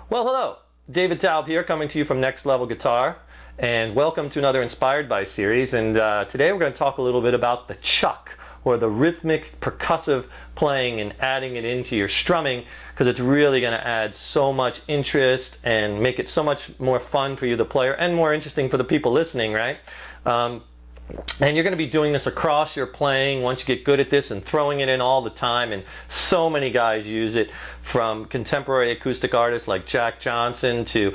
Well, hello. David Taub here, coming to you from Next Level Guitar, and welcome to another Inspired By series. And today we're going to talk a little bit about the chuck, or the rhythmic percussive playing, and adding it into your strumming, because it's really going to add so much interest and make it so much more fun for you, the player, and more interesting for the people listening, right? And you're going to be doing this across your playing once you get good at this, and throwing it in all the time. And so many guys use it, from contemporary acoustic artists like Jack Johnson to,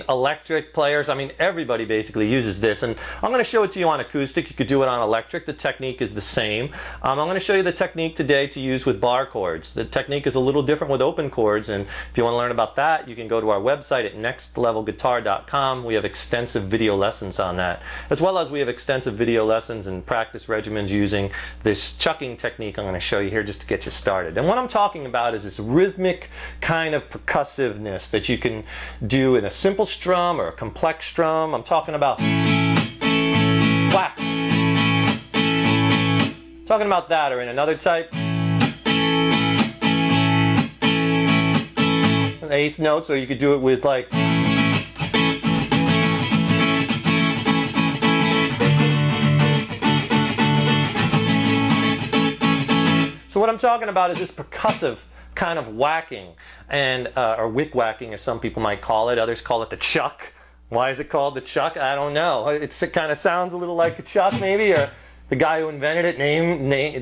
electric players. Everybody basically uses this. And I'm going to show it to you on acoustic. You could do it on electric. The technique is the same. I'm going to show you the technique today to use with bar chords. The technique is a little different with open chords, and if you want to learn about that, you can go to our website at nextlevelguitar.com. We have extensive video lessons on that, as well as we have extensive video lessons and practice regimens using this chucking technique I'm going to show you here, just to get you started. And what I'm talking about is this rhythmic kind of percussiveness that you can do in a simple strum or a complex strum. I'm talking about whack. Talking about that, or in another type, eighth notes, or you could do it with like So what I'm talking about is this percussive kind of whacking, and or wick whacking, as some people might call it. Others call it the chuck. Why is it called the chuck? I don't know. It kind of sounds a little like a chuck, maybe, or the guy who invented it,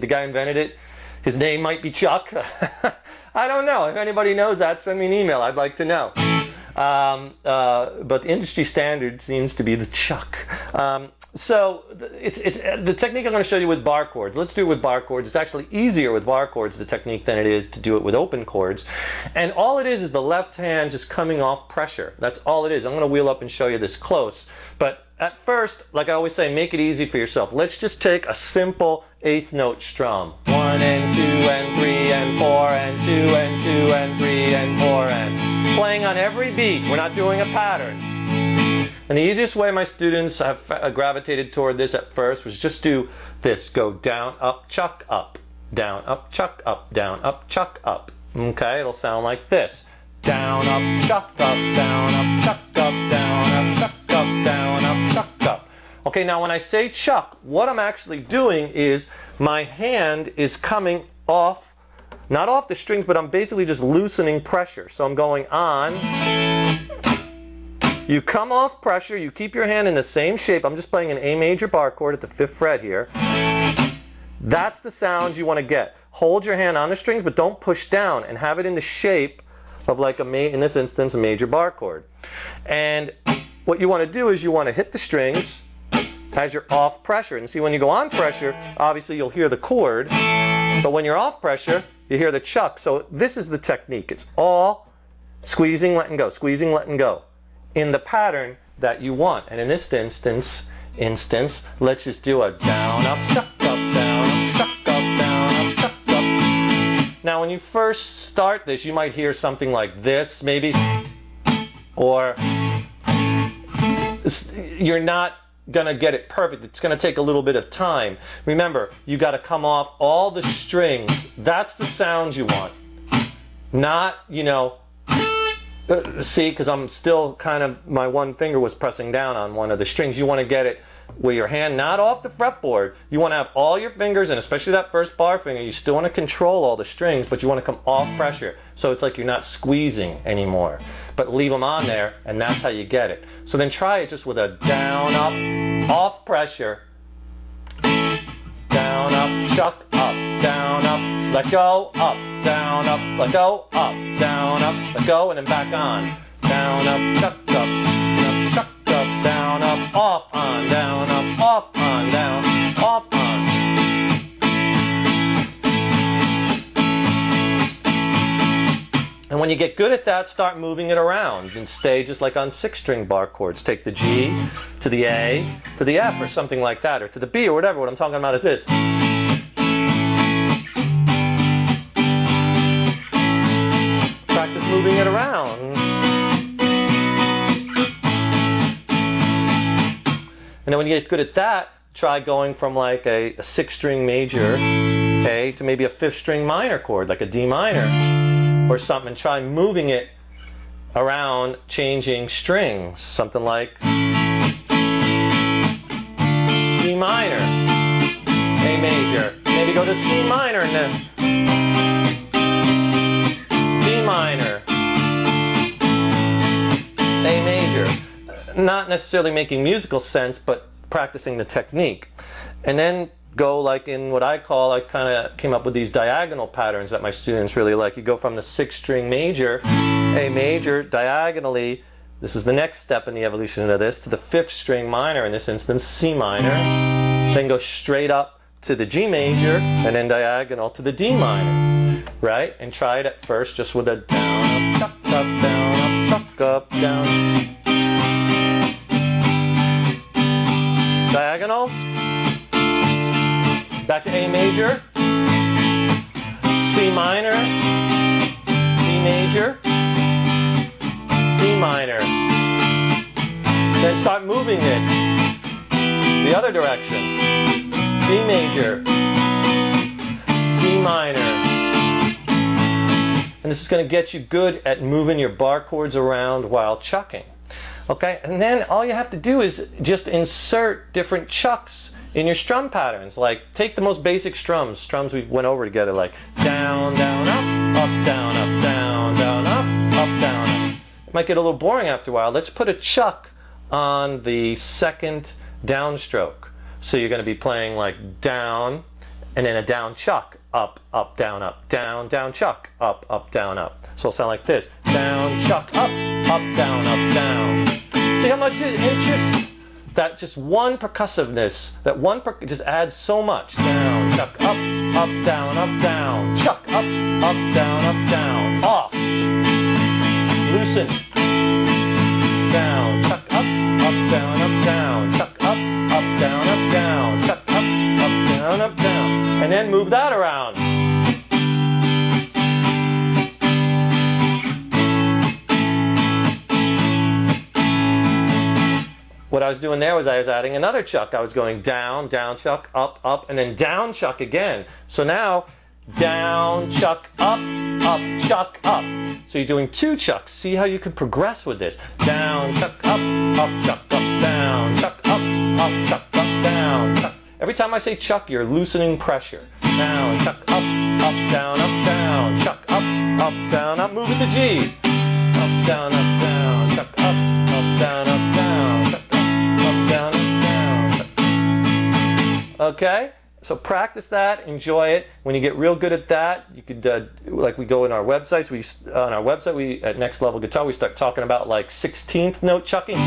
the guy who invented it, his name might be Chuck. I don't know. If anybody knows that, send me an email. I'd like to know. But the industry standard seems to be the chuck. So it's the technique I'm going to show you with bar chords. Let's do it with bar chords. It's actually easier with bar chords, the technique, than it is to do it with open chords. And all it is the left hand just coming off pressure. That's all it is. I'm going to wheel up and show you this close. But at first, like I always say, make it easy for yourself. Let's just take a simple eighth note strum. 1 and 2 and 3 and 4 and 2 and 2 and 3 and 4 and playing on every beat. We're not doing a pattern. And the easiest way my students have gravitated toward this at first was just do this. Go down, up, chuck, up. Down, up, chuck, up. Down, up, chuck, up. Okay, it'll sound like this. Down, up, chuck, up. Down, up, chuck, up. Down, up, chuck, up. Down, up, chuck, up. Okay, now when I say chuck, what I'm actually doing is my hand is coming off, not off the strings, but I'm basically just loosening pressure. So I'm going on. You come off pressure, you keep your hand in the same shape. I'm just playing an A major bar chord at the 5th fret here. That's the sound you want to get. Hold your hand on the strings, but don't push down, and have it in the shape of, like, in this instance, a major bar chord. And what you want to do is you want to hit the strings as you're off pressure. And see, when you go on pressure, obviously you'll hear the chord, but when you're off pressure, you hear the chuck. So this is the technique. It's all squeezing, letting go, squeezing, letting go, in the pattern that you want. And in this instance, let's just do a down, up, chuck, up, down, up, chuck, up, down, up, chuck, up. Now when you first start this, you might hear something like this, maybe, or you're not gonna get it perfect. It's gonna take a little bit of time. Remember, you gotta come off all the strings. That's the sound you want. Not, see, because I'm still kind of, my one finger was pressing down on one of the strings. You want to get it with your hand not off the fretboard. You want to have all your fingers, and especially that first bar finger, you still want to control all the strings, but you want to come off pressure. So it's like you're not squeezing anymore. But leave them on there, and that's how you get it. So then try it just with a down, up, off pressure. Down, up, chuck, up, down, up, let go, up, down, up, let go, up, down, up, let go, and then back on. Down, up, chuck, up, down, up, off, on, down, up, off, on, down, off, on. And when you get good at that, start moving it around and stay just like on 6-string bar chords. Take the G to the A to the F or something like that, or to the B or whatever. What I'm talking about is this. Practice moving it around. And then when you get good at that, try going from like a 6-string major A to maybe a 5th string minor chord, like a D minor or something, and try moving it around changing strings, something like D minor, A major, maybe go to C minor and then D minor, A major. Not necessarily making musical sense, but practicing the technique. And then go like in what I kind of came up with these diagonal patterns that my students really like. You go from the 6th string major, A major, diagonally, this is the next step in the evolution of this, to the 5th string minor, in this instance C minor, then go straight up to the G major, and then diagonal to the D minor, right? And try it at first just with a down, up, chuck, up, down, up, chuck, up, down. Diagonal, back to A major, C minor, D major, D minor. Then start moving it the other direction. B major, D minor. And this is going to get you good at moving your bar chords around while chucking. Okay, and then all you have to do is just insert different chucks in your strum patterns. Like, take the most basic strums we've went over together, like down, down, up, down, up, down, down, up, down, up. It might get a little boring after a while. Let's put a chuck on the 2nd downstroke. So you're going to be playing like down, and then a down chuck, up, down, down, chuck, up, down, up. So it'll sound like this: down, chuck, up, down, down. See how much interest that just one percussiveness, that one just adds so much. Down, chuck, up, down, chuck, up, down, off. Loosen. Down, chuck, up, down, chuck, up, down, chuck, up, down. And then move that around. What I was doing there was I was adding another chuck. I was going down, down chuck, up, and then down chuck again. So now, down, chuck, up, chuck, up. So you're doing 2 chucks. See how you can progress with this. Down, chuck, up, chuck, up, down, chuck, up, chuck, up, down, chuck. Every time I say chuck, you're loosening pressure. Down, chuck, up, down, chuck, up, down, up. Move it to G. Up, down, chuck, up, down, chuck. Okay, so practice that, enjoy it. When you get real good at that, you could, like we go in our websites, on our website, at Next Level Guitar, we start talking about like 16th note chucking.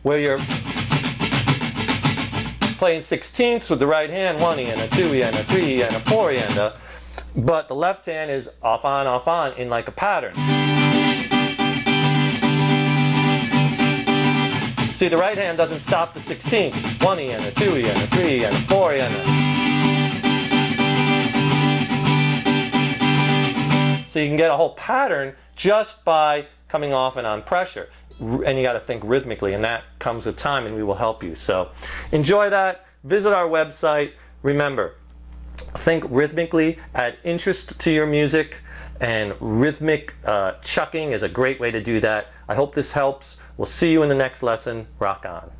Where you're playing 16ths with the right hand, 1E and a 2E and a 3E and a 4E and a, but the left hand is off on in like a pattern. See, the right hand doesn't stop the 16ths. 1E and a 2E and a 3E and a 4E and a. So you can get a whole pattern just by coming off and on pressure. And you got to think rhythmically, and that comes with time, and we will help you. So enjoy that. Visit our website. Remember, think rhythmically, add interest to your music, and rhythmic chucking is a great way to do that. I hope this helps. We'll see you in the next lesson. Rock on.